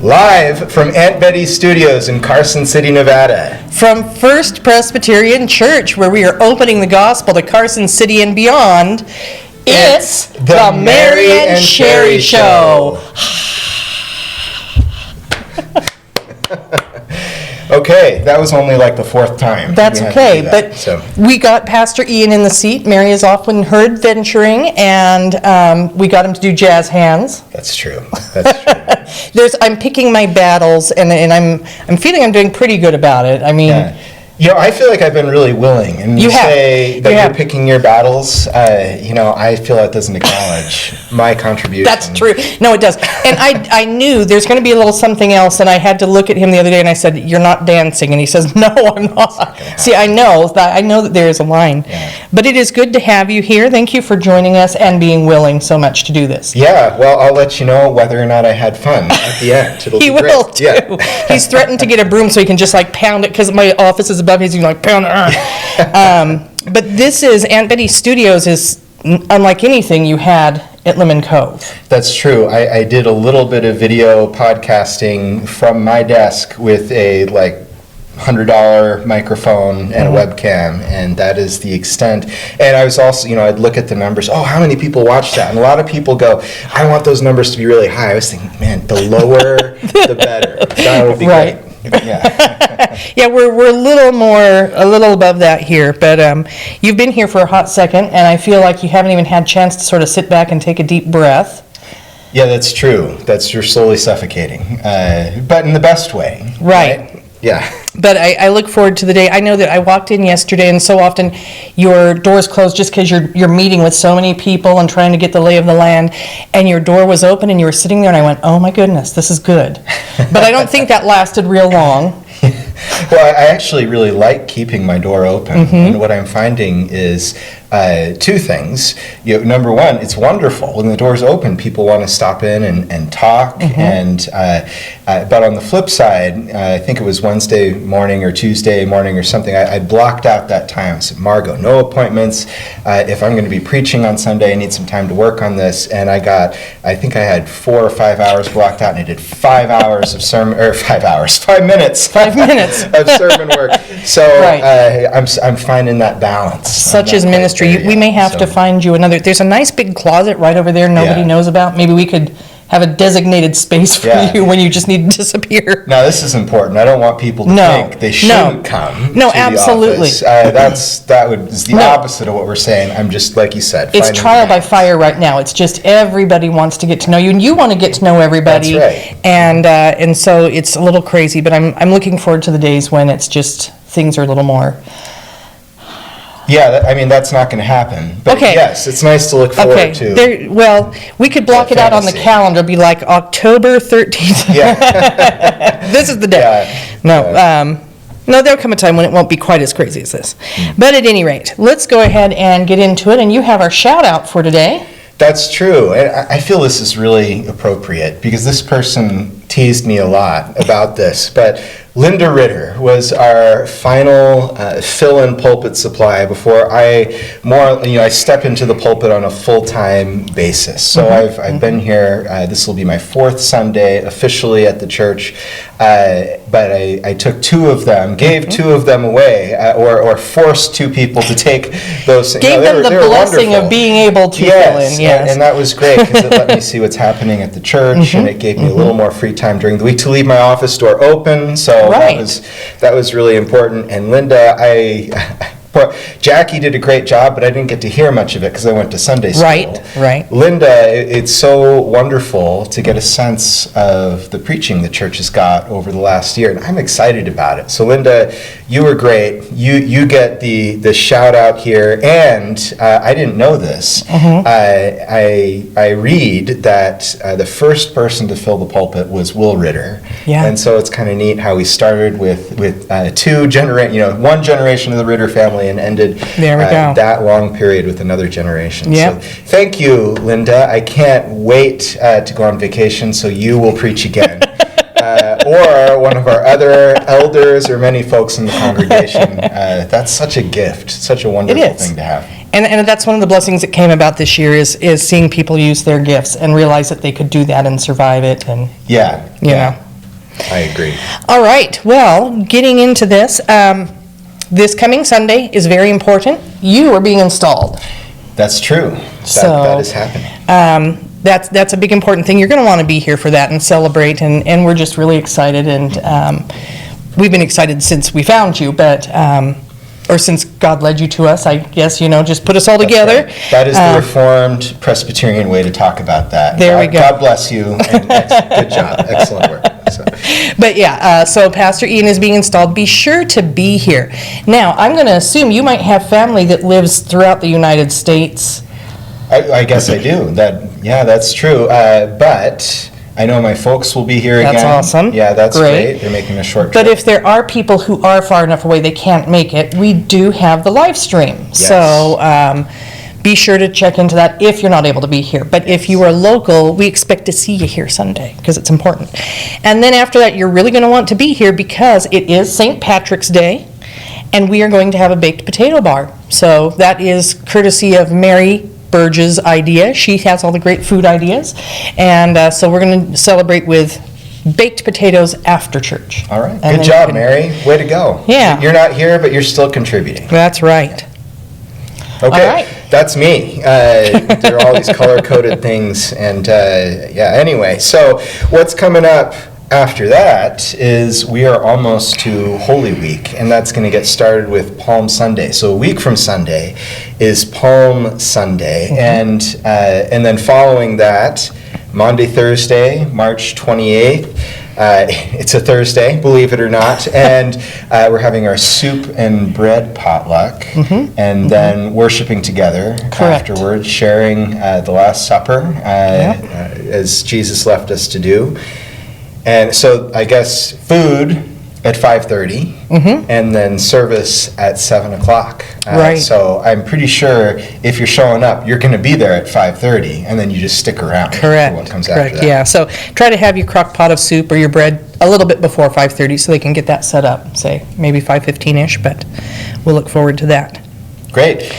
Live from Aunt Betty's Studios in Carson City, Nevada. From First Presbyterian Church, where we are opening the gospel to Carson City and beyond, it's the Mary and Sherry Show. Okay, that was only like the fourth time. That's okay, but we got Pastor Ian in the seat. Mary is off when her adventuring, and we got him to do jazz hands. That's true. That's true. I'm picking my battles, and I'm feeling I'm doing pretty good about it. I mean. Yeah. You know, I feel like I've been really willing, and you say that you're picking your battles. I feel that doesn't acknowledge my contribution. That's true. No, it does. And I knew there's going to be a little something else, and I had to look at him the other day, and I said, "You're not dancing," and he says, "No, I'm not." See, I know that there is a line, but it is good to have you here. Thank you for joining us and being willing so much to do this. Yeah, well, I'll let you know whether or not I had fun at the end. He will too. Yeah. He's threatened to get a broom so he can just like pound it because my office is above his. He's like pound it. But this is Aunt Betty's Studios is unlike anything you had at Lemon Cove. That's true. I did a little bit of video podcasting from my desk with a $100 microphone and a webcam, and that is the extent. And I was also, I'd look at the numbers. Oh, how many people watch that? And a lot of people go, I want those numbers to be really high. I was thinking, man, the lower, the better. That would be right. Great. Yeah. Yeah, we're a little above that here, but you've been here for a hot second, and I feel like you haven't even had a chance to sort of sit back and take a deep breath. Yeah, that's true. You're slowly suffocating, but in the best way. Right. Yeah. But I look forward to the day. I know that I walked in yesterday, and so often your door's closed just because you're meeting with so many people and trying to get the lay of the land, and your door was open, and you were sitting there, and I went, oh my goodness, this is good. But I don't think that lasted real long. Well, I actually really like keeping my door open, and what I'm finding is two things. Number one, it's wonderful when the door's open. People want to stop in and talk, and but on the flip side, I think it was Wednesday morning or Tuesday morning or something, I blocked out that time. I said, Margot, no appointments. If I'm going to be preaching on Sunday, I need some time to work on this. And I think I had 4 or 5 hours blocked out, and I did 5 hours of sermon, or 5 hours, 5 minutes. 5 minutes. Of sermon work. So I'm finding that balance. Such is ministry. We may have to find you another. There's a nice big closet right over there nobody knows about. Maybe we could have a designated space for you when you just need to disappear. Now, this is important. I don't want people to think they shouldn't come. No, to absolutely. The office. Is the opposite of what we're saying. I'm just, like you said, it's trial by fire right now. It's just everybody wants to get to know you, and you want to get to know everybody. That's right. And so it's a little crazy, but I'm looking forward to the days when it's just things are a little more. Yeah, that's not going to happen. But yes, it's nice to look forward to. Well, we could block it out on the calendar. It'd be like October 13th. Yeah. This is the day. No, there'll come a time when it won't be quite as crazy as this. But at any rate, let's go ahead and get into it. And you have our shout out for today. That's true. And I feel this is really appropriate because this person teased me a lot about this. But Linda Ritter was our final fill-in pulpit supply before I step into the pulpit on a full-time basis. So I've been here. This will be my 4th Sunday officially at the church, but I took 2 of them, gave 2 of them away, or forced 2 people to take those. Gave them the blessing wonderful. Of being able to fill in. Yes, and that was great because it let me see what's happening at the church, and it gave me a little more free time during the week to leave my office door open. So that was really important. And Linda, Jackie did a great job, but I didn't get to hear much of it because I went to Sunday school. Right. Linda, it's so wonderful to get a sense of the preaching the church has got over the last year, and I'm excited about it. So Linda, you were great. You get the shout out here, and I didn't know this. I read that the first person to fill the pulpit was Will Ritter. Yeah. And so it's kind of neat how we started with one generation of the Ritter family and ended that long period with another generation. Yep. So thank you, Linda. I can't wait to go on vacation so you will preach again. Or one of our other elders or many folks in the congregation. That's such a gift, such a wonderful thing to have. And that's one of the blessings that came about this year is seeing people use their gifts and realize that they could do that and survive it. And I agree. All right, well, getting into this, this coming Sunday is very important. You are being installed. That's true. That is happening. That's a big important thing. You're going to want to be here for that and celebrate, and we're just really excited. And we've been excited since we found you, or since God led you to us, I guess, just put us all together. Right. That is the Reformed Presbyterian way to talk about that. There we go. God bless you, and good job. Excellent work. But yeah, so Pastor Ian is being installed. Be sure to be here. Now, I'm going to assume you might have family that lives throughout the United States. I guess I do. That's true. But I know my folks will be here again. That's awesome. Yeah, that's great. They're making a short trip. But if there are people who are far enough away they can't make it, we do have the live stream. Yes. So be sure to check into that if you're not able to be here. But if you are local, we expect to see you here Sunday because it's important. And then after that, you're really going to want to be here because it is St. Patrick's Day, and we are going to have a baked potato bar. So that is courtesy of Mary Burge's idea. She has all the great food ideas. And so we're going to celebrate with baked potatoes after church. All right. Good job, Mary. Way to go. Yeah. You're not here, but you're still contributing. That's right. Okay, all right. That's me. There are all these color-coded things, and anyway, so what's coming up after that is we are almost to Holy Week, and that's going to get started with Palm Sunday. So a week from Sunday is Palm Sunday, and then following that, Maundy, Thursday, March 28th, it's a Thursday, believe it or not, and we're having our soup and bread potluck, and then worshiping together afterwards, sharing the Last Supper as Jesus left us to do. And so I guess food at 5:30, and then service at 7 o'clock. Right. So I'm pretty sure if you're showing up, you're going to be there at 5:30, and then you just stick around for what comes after that. Yeah. So try to have your crock pot of soup or your bread a little bit before 5:30 so they can get that set up, say maybe 5:15-ish, but we'll look forward to that. Great.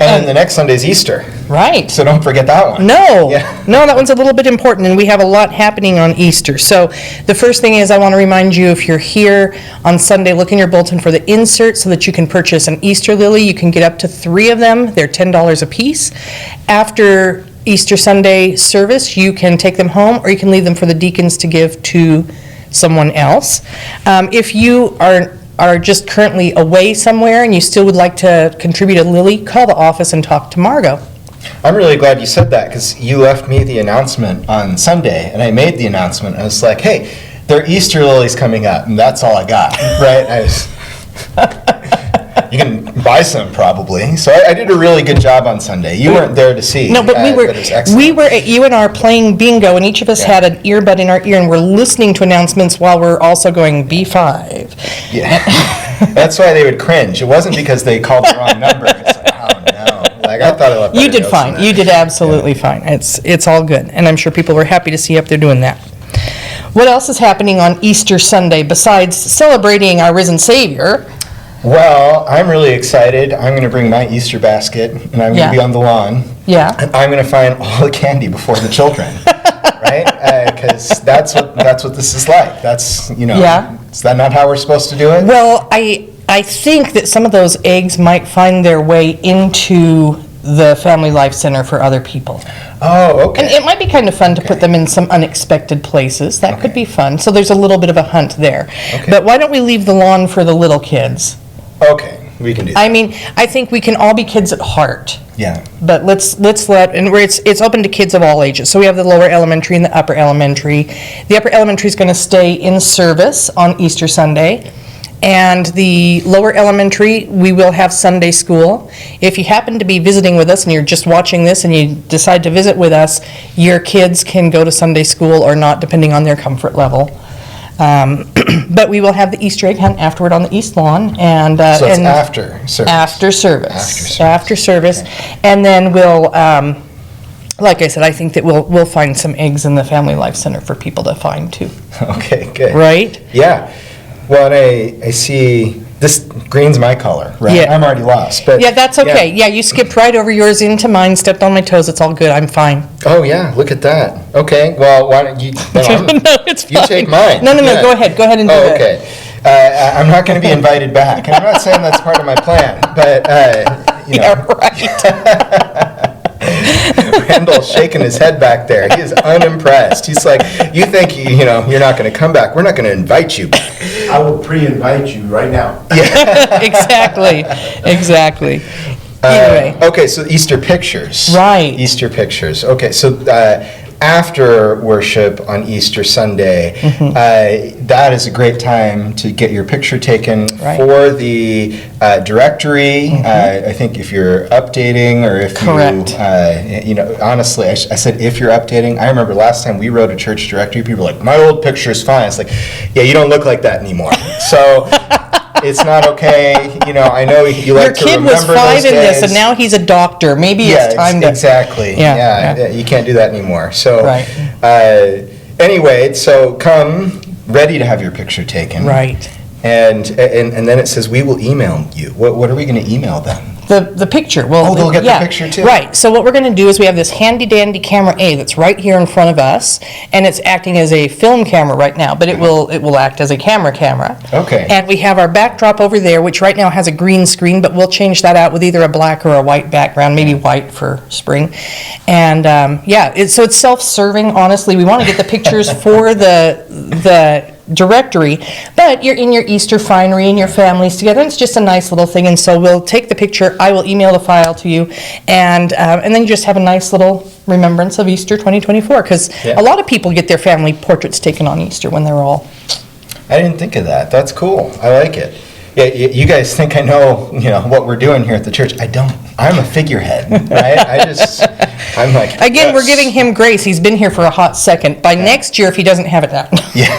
And then the next Sunday is Easter. Right. So don't forget that one. No, Yeah. no, that one's a little bit important, and we have a lot happening on Easter. So the first thing is I want to remind you, if you're here on Sunday, look in your bulletin for the insert so that you can purchase an Easter lily. You can get up to 3 of them. They're $10 a piece. After Easter Sunday service, you can take them home, or you can leave them for the deacons to give to someone else. If you are just currently away somewhere and you still would like to contribute a lily, call the office and talk to Margot. I'm really glad you said that, because you left me the announcement on Sunday, and I made the announcement. I was like, hey, there are Easter lilies coming up, and that's all I got, right? You can buy some probably. So I did a really good job on Sunday. You weren't there to see. No, but it was excellent. we were at UNR playing bingo, and each of us had an earbud in our ear, and we're listening to announcements while we're also going B5. Yeah, that's why they would cringe. It wasn't because they called the wrong number. It's like, oh no. Like, I thought I left. You did fine. You did absolutely fine. It's all good, and I'm sure people were happy to see you up there doing that. What else is happening on Easter Sunday besides celebrating our risen Savior? Well, I'm really excited. I'm going to bring my Easter basket, and I'm going to be on the lawn. Yeah. And I'm going to find all the candy before the children, right? Because that's what this is like. That's, is that not how we're supposed to do it? Well, I think that some of those eggs might find their way into the Family Life Center for other people. Oh, okay. And it might be kind of fun to put them in some unexpected places. That could be fun. So there's a little bit of a hunt there. Okay. But why don't we leave the lawn for the little kids? Okay, we can do that. I mean, I think we can all be kids at heart. Yeah. But let's let, and it's open to kids of all ages. So we have the lower elementary and the upper elementary. The upper elementary is going to stay in service on Easter Sunday. And the lower elementary, we will have Sunday school. If you happen to be visiting with us and you're just watching this and you decide to visit with us, your kids can go to Sunday school or not, depending on their comfort level. But we will have the Easter egg hunt afterward on the East Lawn. And, so it's and after service? After service. After service. Okay. And then we'll, like I said, I think that we'll find some eggs in the Family Life Center for people to find too. Okay, good. Right? Yeah. Well, and I see this green's my color, right? Yeah. I'm already lost. But Yeah, that's okay. Yeah, you skipped right over yours into mine, stepped on my toes. It's all good. I'm fine. Oh, yeah, look at that. Okay, well, why don't you... No, it's fine. You take mine. No, Yeah. go ahead. Go ahead and do it. Okay. I'm not going to be invited back. And I'm not saying that's part of my plan, but, Yeah, right. Randall's shaking his head back there. He is unimpressed. He's like, you think, you're not going to come back. We're not going to invite you back. I will pre-invite you right now. Exactly. Anyway. Okay, so Easter pictures. Right. Easter pictures. Okay, so after worship on Easter Sunday, that is a great time to get your picture taken Right. for the directory. I think if you're updating or if Correct. honestly, I said if you're updating. I remember last time we wrote a church directory, people were like, my old picture's fine. It's like, yeah, you don't look like that anymore. So it's not okay. I know you like to remember Your kid was 5 in this, days. and now he's a doctor. Maybe it's time to... Exactly. Yeah. You can't do that anymore. So, Right. Anyway, so come ready to have your picture taken. Right. And then it says we will email you. What are we going to email them? The picture. Well, They'll get yeah, the picture too. Right. So what we're going to do is we have this handy dandy camera A that's right here in front of us, and it's acting as a film camera right now, but it will act as a camera. Okay. And we have our backdrop over there, which right now has a green screen, but we'll change that out with either a black or a white background, maybe white for spring. And so it's self-serving. Honestly, we want to get the pictures for the directory, but you're in your Easter finery and your families together. It's just a nice little thing, and so we'll take the picture. I will email the file to you, and then you just have a nice little remembrance of Easter 2024. Because Yeah. a lot of people get their family portraits taken on Easter when they're all. I didn't think of that. That's cool. I like it. Yeah, you guys think I know, what we're doing here at the church. I don't. I'm a figurehead, right? I'm like, Again, we're yes. giving him grace. He's been here for a hot second. By next year, if he doesn't have it down. Yeah.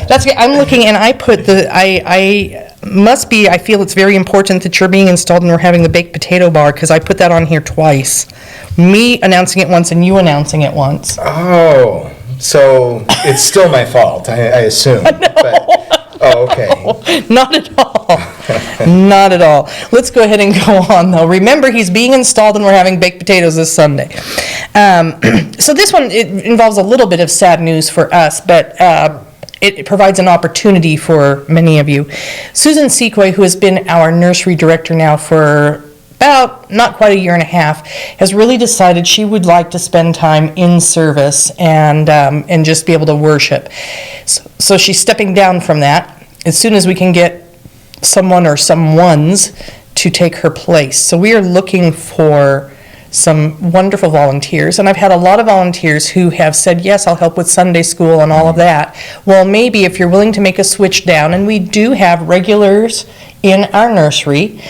That's good. I'm looking, and I put I feel it's very important that you're being installed and we're having the baked potato bar, because I put that on here twice. Me announcing it once and you announcing it once. Oh, so it's still my fault, I assume. Okay. Not at all. Not at all. Let's go ahead and go on, though. Remember, he's being installed and we're having baked potatoes this Sunday. So this one, it involves a little bit of sad news for us, but it provides an opportunity for many of you. Susan Sequoy, who has been our nursery director now for about not quite a year and a half, has really decided she would like to spend time in service and just be able to worship. So she's stepping down from that as soon as we can get someone or someones to take her place. So we are looking for some wonderful volunteers, and I've had a lot of volunteers who have said, yes, I'll help with Sunday school and all of that. Well, maybe if you're willing to make a switch down, and we do have regulars in our nursery,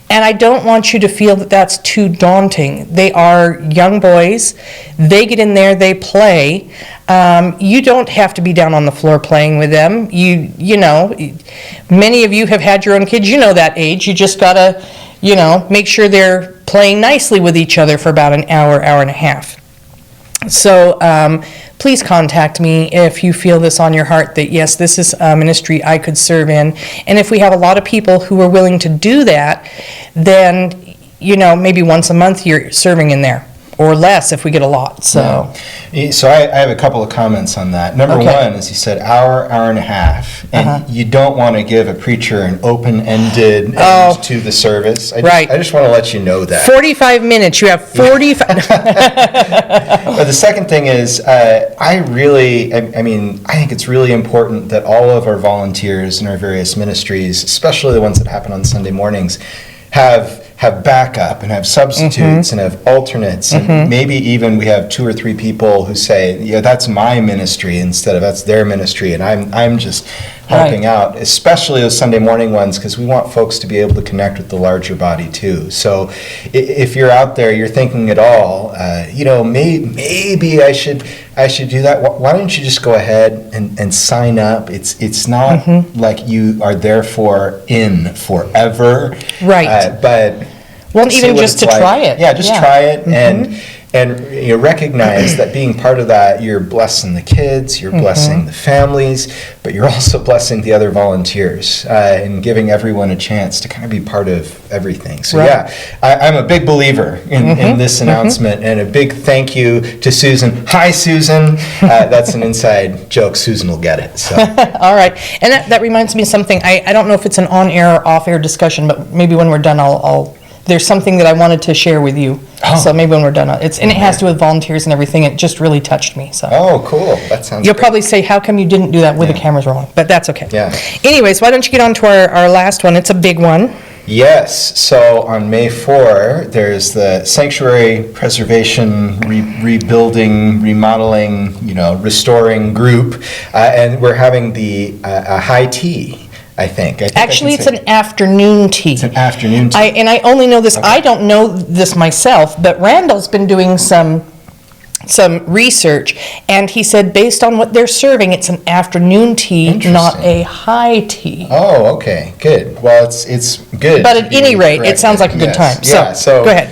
and I don't want you to feel that that's too daunting. They are young boys. They get in there, they play. You don't have to be down on the floor playing with them. You know, many of you have had your own kids. You know that age. You just gotta, make sure they're playing nicely with each other for about an hour, hour and a half. So please contact me if you feel this on your heart that, yes, this is a ministry I could serve in. And if we have a lot of people who are willing to do that, then, maybe once a month you're serving in there. Or less if we get a lot, so. Yeah. So I have a couple of comments on that. Number one is you said hour and a half, and you don't want to give a preacher an open-ended end to the service. I just want to let you know that. 45 minutes, you have 45. But the second thing is, I think it's really important that all of our volunteers in our various ministries, especially the ones that happen on Sunday mornings, have backup and have substitutes and have alternates, and maybe even we have 2 or 3 people who say, that's my ministry instead of that's their ministry, and I'm just helping out, especially those Sunday morning ones, because we want folks to be able to connect with the larger body too. So if you're out there, you're thinking at all, maybe I should do that. Why don't you just go ahead and sign up? It's not like you are therefore in forever, Right. but Well, even just to try it. Yeah, just try it, and and recognize that being part of that, you're blessing the kids, you're blessing the families, but you're also blessing the other volunteers and giving everyone a chance to kind of be part of everything. So I'm a big believer in this announcement, and a big thank you to Susan. Hi, Susan. That's an inside joke. Susan will get it. So. All right. And that reminds me of something. I don't know if it's an on-air or off-air discussion, but maybe when we're done, there's something that I wanted to share with you. Oh. So maybe when we're done, it has to do with volunteers and everything. It just really touched me. So. Oh, cool. That sounds You'll great. probably say, how come you didn't do that with the cameras rolling? But that's okay. Yeah. Anyways, why don't you get on to our last one? It's a big one. Yes. So on May 4, there's the Sanctuary Preservation, Rebuilding, Remodeling, Restoring group, and we're having the a high tea. I think Actually, it's an afternoon tea. It's an afternoon tea. I only know this. Okay. I don't know this myself, but Randall's been doing some research, and he said based on what they're serving, it's an afternoon tea, not a high tea. Oh, okay, good. Well, it's good. But at any rate, it sounds like a good time. So go ahead.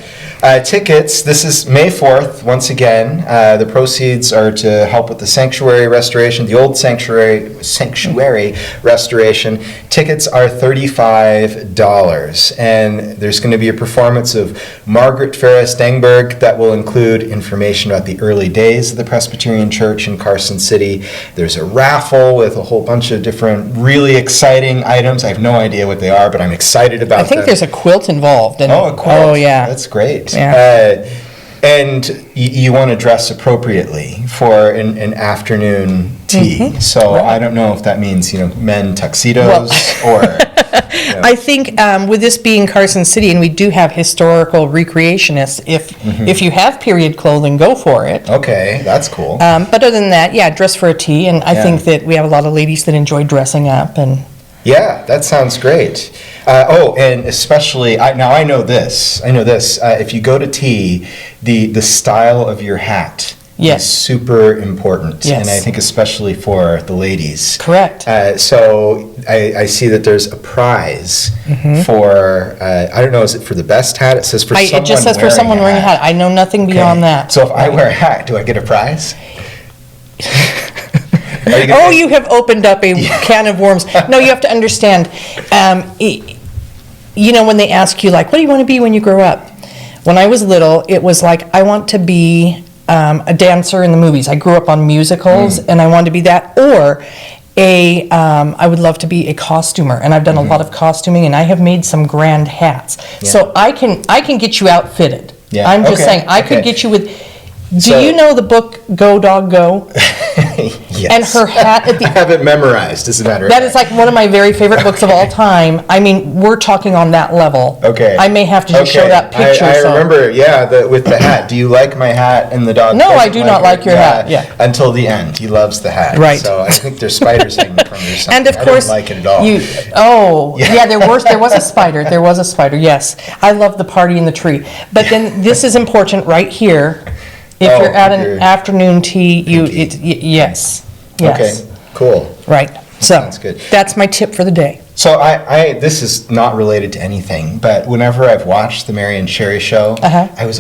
Tickets, this is May 4th, once again. The proceeds are to help with the sanctuary restoration, the old sanctuary restoration. Tickets are $35, and there's going to be a performance of Margaret Ferris Dengberg that will include information about the early days of the Presbyterian Church in Carson City. There's a raffle with a whole bunch of different really exciting items. I have no idea what they are, but I'm excited about them. I think there's a quilt involved. A quilt. Oh, yeah. That's great. Yeah. And you want to dress appropriately for an afternoon tea. So I don't know if that means men tuxedos or. I think with this being Carson City, and we do have historical recreationists, if you have period clothing, go for it. Okay, that's cool. But other than that, dress for a tea, and I think that we have a lot of ladies that enjoy dressing up and. Yeah, that sounds great. And especially, I know this. If you go to tea, the style of your hat is super important. Yes. And I think especially for the ladies. Correct. So I see that there's a prize for, I don't know, is it for the best hat? It says for someone wearing a hat. It just says for someone wearing a hat. I know nothing beyond that. So if I wear a hat, do I get a prize? You have opened up a can of worms. No, you have to understand, when they ask you, like, what do you want to be when you grow up? When I was little, it was like, I want to be a dancer in the movies. I grew up on musicals, and I wanted to be that. Or I would love to be a costumer, and I've done a lot of costuming, and I have made some grand hats. Yeah. So I can get you outfitted. Yeah. I'm just saying, I could get you with... Do you know the book Go Dog Go? Yes. And her hat at the... I have it memorized, as a matter of fact. That is like one of my very favorite books of all time. I mean, we're talking on that level. Okay. I may have to just show that picture. I remember, with the hat. Do you like my hat and the dog? No, I do not like your hat. Yeah. Until the end. He loves the hat. Right. So I think there's spiders hanging from it or something. And of course, I don't like it at all. There was a spider. There was a spider, yes. I love the party in the tree. But then this is important right here. If you're at an afternoon tea, yes. Okay, cool. Right. So sounds good. That's my tip for the day. So I this is not related to anything, but whenever I've watched the Mary and Sherry show, I was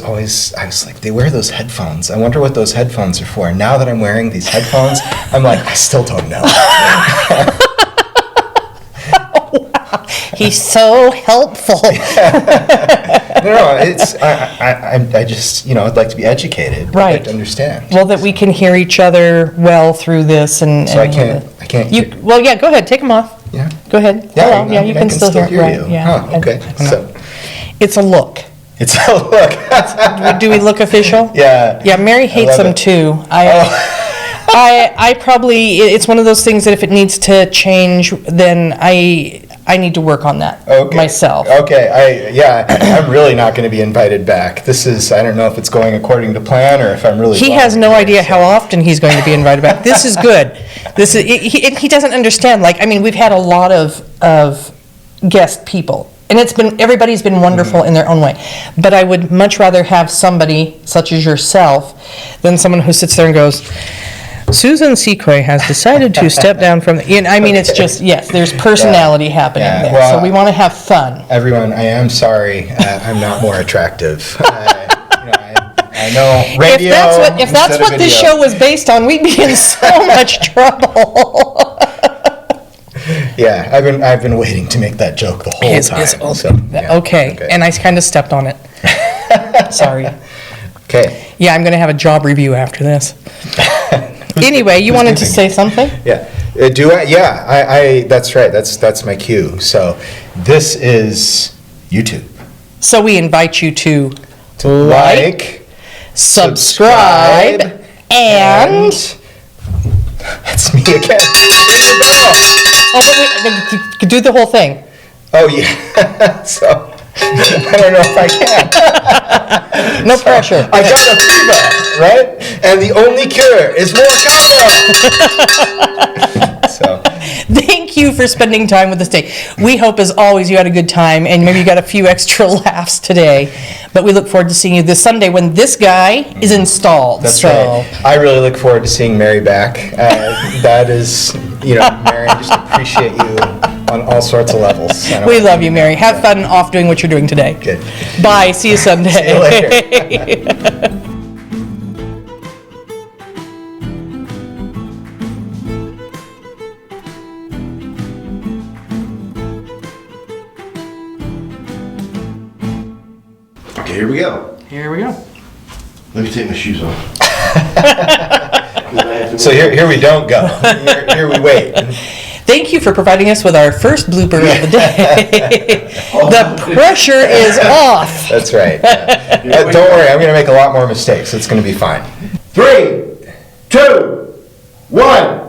like, they wear those headphones. I wonder what those headphones are for. Now that I'm wearing these headphones, I'm like, I still don't know. He's so helpful. No, it's I just I'd like to be educated. Right. I'd like to understand. Well, that we can hear each other well through this, and so I can't. Go ahead, take them off. Yeah. Go ahead. Yeah, hello. You can still hear you. Right. Yeah. Oh, okay. So it's a look. It's a look. Do we look official? Yeah. Yeah. Mary hates them too. I probably, it's one of those things that if it needs to change, then I need to work on that myself. Okay, I'm really not going to be invited back. This is, I don't know if it's going according to plan or if I'm really... He has no idea how often he's going to be invited back. This is good. He doesn't understand. We've had a lot of guest people, and everybody's been wonderful in their own way. But I would much rather have somebody such as yourself than someone who sits there and goes... Susan Sequoy has decided to step down from the... it's just, yes, there's personality happening there. Well, so we want to have fun. Everyone, I am sorry. I'm not more attractive. I I know. Radio. If that's what this show was based on, we'd be in so much trouble. Yeah, I've been waiting to make that joke the whole time. So, yeah. Okay, and I kind of stepped on it. Sorry. Okay. Yeah, I'm going to have a job review after this. Anyway, you wanted to say something? Yeah. Do I? Yeah, I that's right. That's my cue. So this is YouTube. So we invite you to Like, subscribe, and that's me again. Ring the bell. oh, wait, do the whole thing. Oh yeah. So I don't know if I can. No pressure. I got a fever, right? And the only cure is more combo. So. Thank you for spending time with us today. We hope, as always, you had a good time and maybe you got a few extra laughs today. But we look forward to seeing you this Sunday when this guy is installed. That's right. I really look forward to seeing Mary back. That is, Mary, I just appreciate you on all sorts of levels. We love you, Mary. Have fun off doing what you're doing today. Good. Bye. See you Sunday. See you later. Okay, here we go. Here we go. Let me take my shoes off. So here we don't go. Here we wait. Thank you for providing us with our first blooper of the day. The pressure is off. That's right. Yeah. Don't worry, I'm going to make a lot more mistakes. It's going to be fine. 3, 2, 1.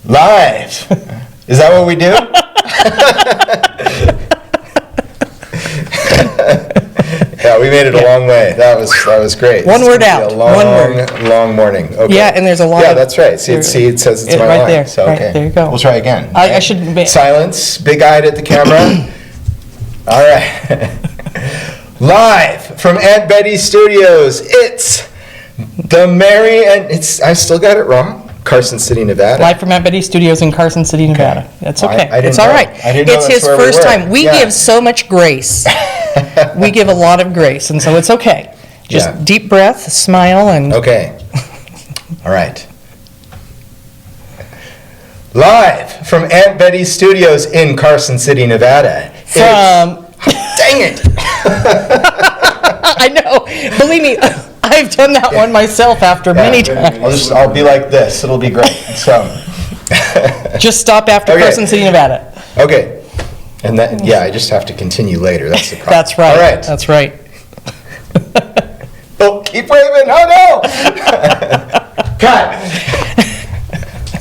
Live. Is that what we do? Yeah, we made it a long way. That was great. One word out. One word. Long morning. Okay. Yeah, and there's a lot. Yeah, that's right. See, it says it's my right line. there. So, right, okay. there you go. We'll try again. I should. Silence. Big-eyed at the camera. All right. Live from Aunt Betty's Studios. It's the Mary and I still got it wrong. Carson City, Nevada. Live from Aunt Betty's Studios in Carson City, Nevada. That's okay. I didn't it's all know. right. I didn't know it's that's his where we first were. time. We Yeah. give so much grace. We give a lot of grace, and so it's okay. Just Yeah. deep breath, smile, and Okay. All right. Live from Aunt Betty's Studios in Carson City, Nevada. from. Dang it! I know. Believe me, I've done that one myself after many times. I'll be like this. It'll be great. So. Just stop after Okay. Carson City, Nevada. Okay. And that, I just have to continue later. That's the problem. That's right. All right. That's right. Oh, keep waving. Oh, no. Cut.